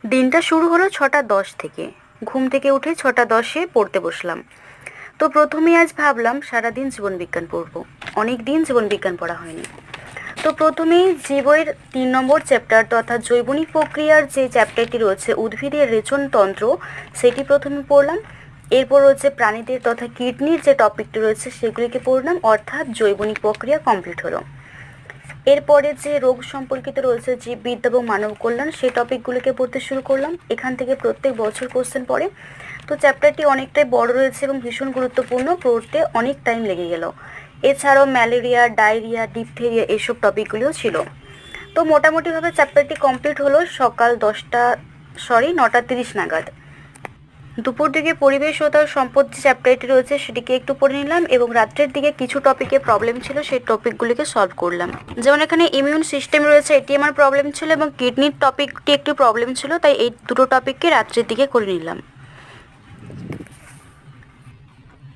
দিনটা শুরু হলো 6:10 থেকে। ঘুম থেকে উঠে 6:10-এ পড়তে বসলাম। তো প্রথমেই আজ ভাবলাম সারাদিন জীবনবিজ্ঞান পড়ব। অনেক দিন জীবনবিজ্ঞান পড়া হয়নি। তো প্রথমেই জীবের 3 নম্বর চ্যাপ্টার তথা জৈবনিক প্রক্রিয়ার যে চ্যাপ্টারটি রয়েছে উদ্ভিদের রেচনতন্ত্র, সেটি প্রথমে পড়লাম। এরপর হচ্ছে প্রাণীদের তথা কিডনির যে টপিকটি রয়েছে সেগুলিকে পড়লাম, অর্থাৎ জৈবনিক প্রক্রিয়া কমপ্লিট হলো। এরপরে যে রোগ সম্পর্কিত রয়েছে জীববিদ্যা এবং মানব কল্যাণ, সেই টপিকগুলিকে পড়তে শুরু করলাম। এখান থেকে প্রত্যেক বছর কোশ্চেন পড়ে। তো চ্যাপ্টারটি অনেকটাই বড় রয়েছে এবং ভীষণ গুরুত্বপূর্ণ, পড়তে অনেক টাইম লেগে গেল। এছাড়াও ম্যালেরিয়া, ডায়রিয়া, ডিপথেরিয়া এইসব টপিকগুলিও ছিল। তো মোটামুটিভাবে চ্যাপ্টারটি কমপ্লিট হলো সকাল 9:30 নাগাদ। দুপুর দিকে পরিবেশ ও তার সম্পদ যে চ্যাপ্টারটি রয়েছে সেটিকে একটু পড়ে নিলাম এবং রাত্রের দিকে কিছু টপিকে প্রবলেম ছিল, সেই টপিকগুলিকে সলভ করলাম। যেমন এখানে ইমিউন সিস্টেম রয়েছে, এটি আমার প্রবলেম ছিল, এবং কিডনির টপিকটি একটু প্রবলেম ছিল, তাই এই দুটো টপিককে রাত্রের দিকে করে নিলাম।